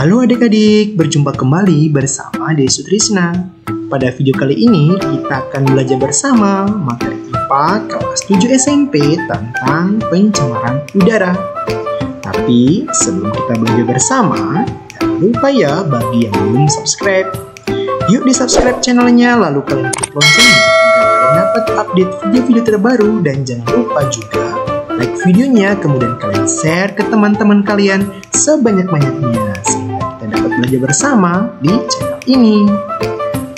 Halo adik-adik, berjumpa kembali bersama Desutrisna. Pada video kali ini kita akan belajar bersama materi IPA kelas 7 SMP tentang pencemaran udara. Tapi sebelum kita belajar bersama, jangan lupa ya bagi yang belum subscribe. Yuk di subscribe channelnya, lalu kalian klik loncengnya agar kalian dapat update video-video terbaru. Dan jangan lupa juga like videonya, kemudian kalian share ke teman-teman kalian sebanyak-banyaknya sehingga kita dapat belajar bersama di channel ini.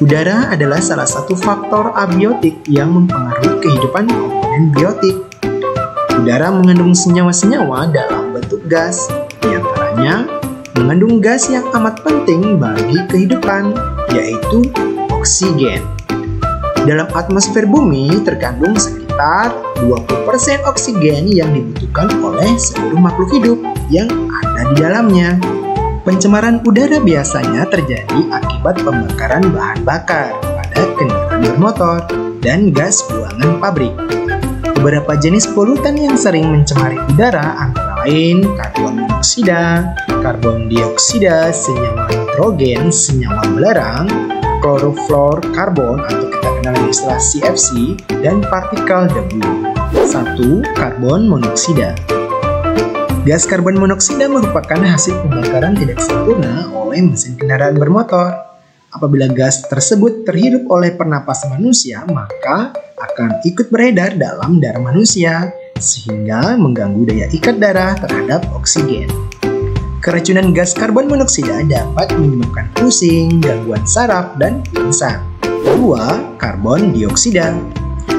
Udara adalah salah satu faktor abiotik yang mempengaruhi kehidupan komponen biotik. Udara mengandung senyawa-senyawa dalam bentuk gas, diantaranya mengandung gas yang amat penting bagi kehidupan, yaitu oksigen. Dalam atmosfer bumi terkandung sekitar 20% oksigen yang dibutuhkan oleh seluruh makhluk hidup yang ada di dalamnya. Pencemaran udara biasanya terjadi akibat pembakaran bahan bakar pada kendaraan bermotor dan gas buangan pabrik. Beberapa jenis polutan yang sering mencemari udara antara lain karbon monoksida, karbon dioksida, senyawa nitrogen, senyawa belerang, klorofluorkarbon atau kita kenal dengan istilah CFC, dan partikel debu. 1. Karbon monoksida. Gas karbon monoksida merupakan hasil pembakaran tidak sempurna oleh mesin kendaraan bermotor. Apabila gas tersebut terhirup oleh pernapasan manusia, maka akan ikut beredar dalam darah manusia, sehingga mengganggu daya ikat darah terhadap oksigen. Keracunan gas karbon monoksida dapat menyebabkan pusing, gangguan saraf, dan pingsan. 2. Karbon dioksida.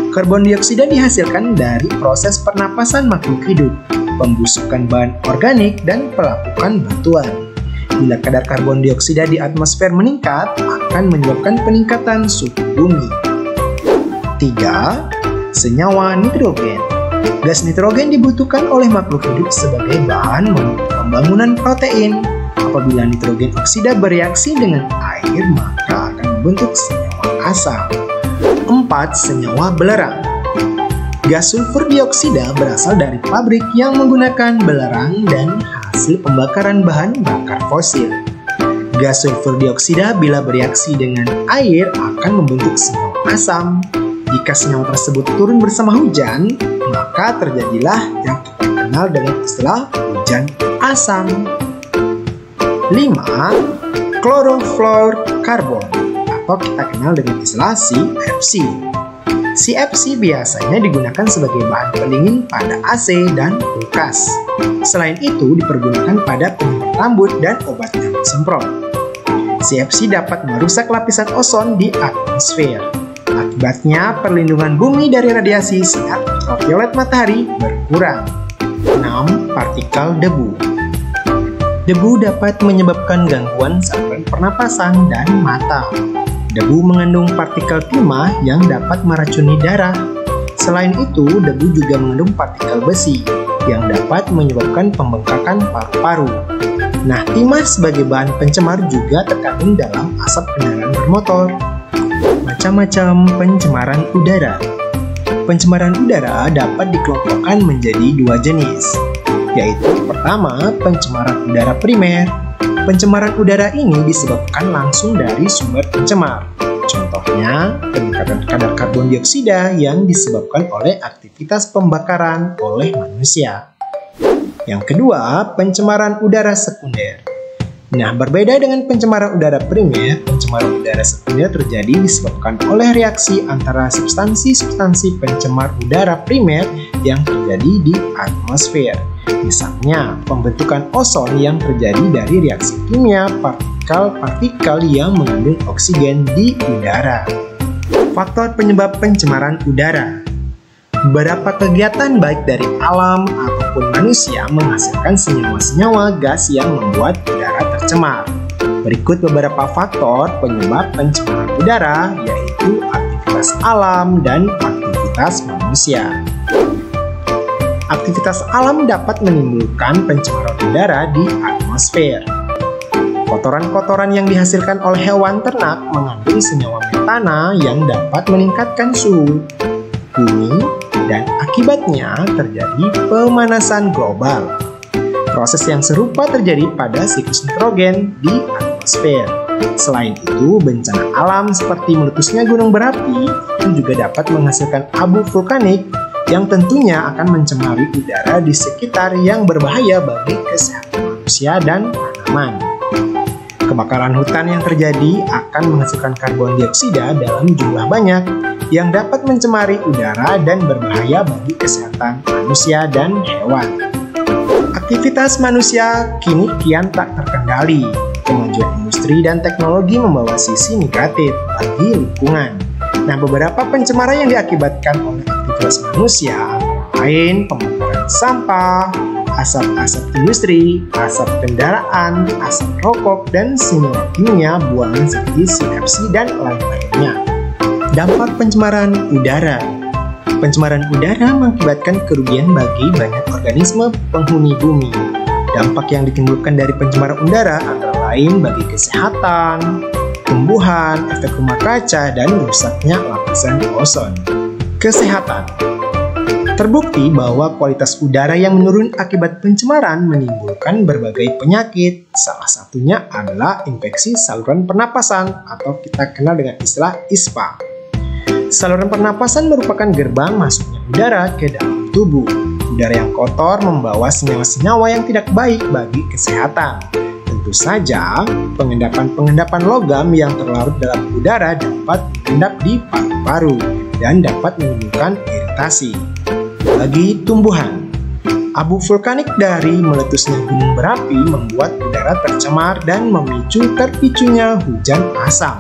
Karbon dioksida dihasilkan dari proses pernapasan makhluk hidup, pembusukan bahan organik, dan pelapukan batuan. Bila kadar karbon dioksida di atmosfer meningkat, akan menyebabkan peningkatan suhu bumi. 3. Senyawa nitrogen. Gas nitrogen dibutuhkan oleh makhluk hidup sebagai bahan pembangunan protein. Apabila nitrogen oksida bereaksi dengan air, maka akan membentuk senyawa asam. 4. Senyawa belerang. Gas sulfur dioksida berasal dari pabrik yang menggunakan belerang dan hasil pembakaran bahan bakar fosil. Gas sulfur dioksida bila bereaksi dengan air akan membentuk senyawa asam. Jika senyawa tersebut turun bersama hujan, maka terjadilah yang kita kenal dengan istilah hujan asam. 5. Klorofluorkarbon atau kita kenal dengan istilah CFC. CFC biasanya digunakan sebagai bahan pendingin pada AC dan kulkas. Selain itu, dipergunakan pada penyemprot rambut dan obat nyamuk semprot. CFC dapat merusak lapisan ozon di atmosfer. Akibatnya, perlindungan bumi dari radiasi sinar ultraviolet matahari berkurang. 6. Partikel debu. Debu dapat menyebabkan gangguan saluran pernapasan dan mata. Debu mengandung partikel timah yang dapat meracuni darah. Selain itu, debu juga mengandung partikel besi yang dapat menyebabkan pembengkakan paru-paru. Nah, timah sebagai bahan pencemar juga terkandung dalam asap kendaraan bermotor. Macam-macam pencemaran udara. Pencemaran udara dapat dikelompokkan menjadi dua jenis, yaitu pertama, pencemaran udara primer. Pencemaran udara ini disebabkan langsung dari sumber pencemar. Contohnya, peningkatan kadar karbon dioksida yang disebabkan oleh aktivitas pembakaran oleh manusia. Yang kedua, pencemaran udara sekunder. Nah, berbeda dengan pencemaran udara primer, pencemaran udara sekunder terjadi disebabkan oleh reaksi antara substansi-substansi pencemar udara primer yang terjadi di atmosfer. Misalnya, pembentukan ozon yang terjadi dari reaksi kimia partikel-partikel yang mengandung oksigen di udara. Faktor penyebab pencemaran udara. Beberapa kegiatan baik dari alam ataupun manusia menghasilkan senyawa-senyawa gas yang membuat udara tercemar. Berikut beberapa faktor penyebab pencemaran udara, yaitu aktivitas alam dan aktivitas manusia. Aktivitas alam dapat menimbulkan pencemaran udara di atmosfer. Kotoran-kotoran yang dihasilkan oleh hewan ternak mengandung senyawa metana yang dapat meningkatkan suhu bumi dan akibatnya terjadi pemanasan global. Proses yang serupa terjadi pada siklus nitrogen di atmosfer. Selain itu, bencana alam seperti meletusnya gunung berapi itu juga dapat menghasilkan abu vulkanik yang tentunya akan mencemari udara di sekitar yang berbahaya bagi kesehatan manusia dan tanaman. Kebakaran hutan yang terjadi akan menghasilkan karbon dioksida dalam jumlah banyak yang dapat mencemari udara dan berbahaya bagi kesehatan manusia dan hewan. Aktivitas manusia kini kian tak terkendali. Kemajuan industri dan teknologi membawa sisi negatif bagi lingkungan. Nah, beberapa pencemaran yang diakibatkan oleh aktivitas manusia, lain pembakaran sampah, asap-asap industri, asap kendaraan, asap rokok, dan senyawa kimia buangan seperti CFC dan lain-lainnya. Dampak pencemaran udara. Pencemaran udara mengakibatkan kerugian bagi banyak organisme penghuni bumi. Dampak yang ditimbulkan dari pencemaran udara antara lain bagi kesehatan, tumbuhan, efek rumah kaca, dan rusaknya lapisan ozon. Kesehatan. Terbukti bahwa kualitas udara yang menurun akibat pencemaran menimbulkan berbagai penyakit. Salah satunya adalah infeksi saluran pernapasan atau kita kenal dengan istilah ISPA. Saluran pernapasan merupakan gerbang masuknya udara ke dalam tubuh. Udara yang kotor membawa senyawa-senyawa yang tidak baik bagi kesehatan. Tentu saja, pengendapan logam yang terlarut dalam udara dapat mengendap di paru-paru dan dapat menimbulkan iritasi. Bagi tumbuhan, abu vulkanik dari meletusnya gunung berapi membuat udara tercemar dan memicu terpicunya hujan asam.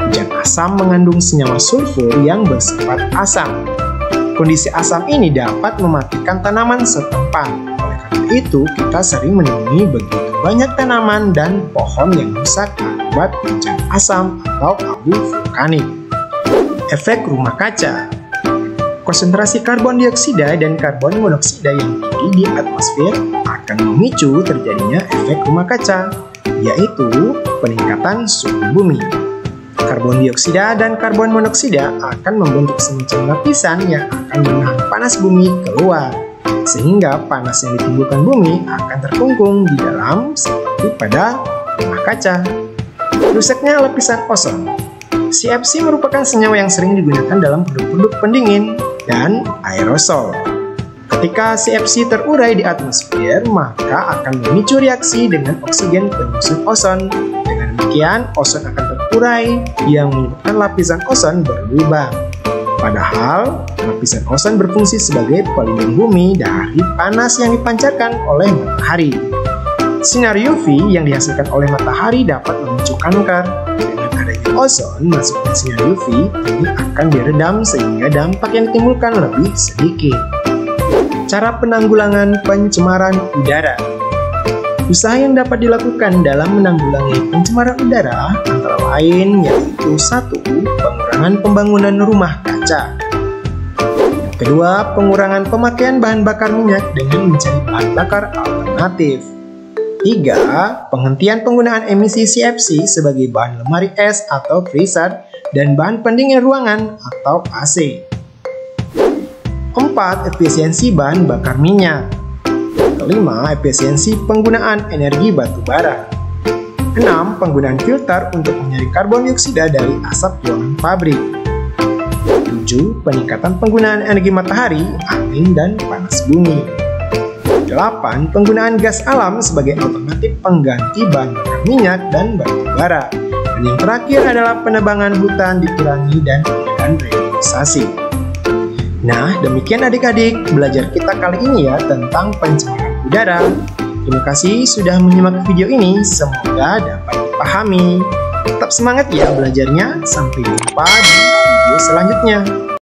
Hujan asam mengandung senyawa sulfur yang bersifat asam. Kondisi asam ini dapat mematikan tanaman setempat. Oleh karena itu, kita sering menemui begitu banyak tanaman dan pohon yang rusak akibat hujan asam atau abu vulkanik. Efek rumah kaca. Konsentrasi karbon dioksida dan karbon monoksida yang tinggi di atmosfer akan memicu terjadinya efek rumah kaca, yaitu peningkatan suhu bumi. Karbon dioksida dan karbon monoksida akan membentuk semacam lapisan yang akan menahan panas bumi keluar, sehingga panas yang ditimbulkan bumi akan terkungkung di dalam seperti pada rumah kaca. Rusaknya lapisan ozon. CFC merupakan senyawa yang sering digunakan dalam produk-produk pendingin dan aerosol. Ketika CFC terurai di atmosfer, maka akan memicu reaksi dengan oksigen penyusun ozon. Dengan demikian, ozon akan terurai yang menyebabkan lapisan ozon berlubang. Padahal, lapisan ozon berfungsi sebagai pelindung bumi dari panas yang dipancarkan oleh matahari. Sinar UV yang dihasilkan oleh matahari dapat memicu kanker. Dengan adanya ozon, masuknya sinar UV ini akan diredam sehingga dampak yang ditimbulkan lebih sedikit. Cara penanggulangan pencemaran udara. Usaha yang dapat dilakukan dalam menanggulangi pencemaran udara antara lain yaitu 1. Pengurangan pembangunan rumah kaca. Yang kedua, pengurangan pemakaian bahan bakar minyak dengan mencari bahan bakar alternatif. 3. Penghentian penggunaan emisi CFC sebagai bahan lemari es atau freezer dan bahan pendingin ruangan atau AC. 4. Efisiensi bahan bakar minyak. 5. Efisiensi penggunaan energi batu bara. 6. Penggunaan filter untuk menyaring karbon dioksida dari asap buangan pabrik. 7. Peningkatan penggunaan energi matahari, angin, dan panas bumi. 8. Penggunaan gas alam sebagai alternatif pengganti bahan bakar minyak dan batu bara. Dan yang terakhir adalah penebangan hutan dikurangi dan penggunaan reforestasi. Nah, demikian adik-adik belajar kita kali ini ya tentang pencemaran udara. Terima kasih sudah menyimak video ini, semoga dapat dipahami. Tetap semangat ya belajarnya, sampai jumpa di video selanjutnya.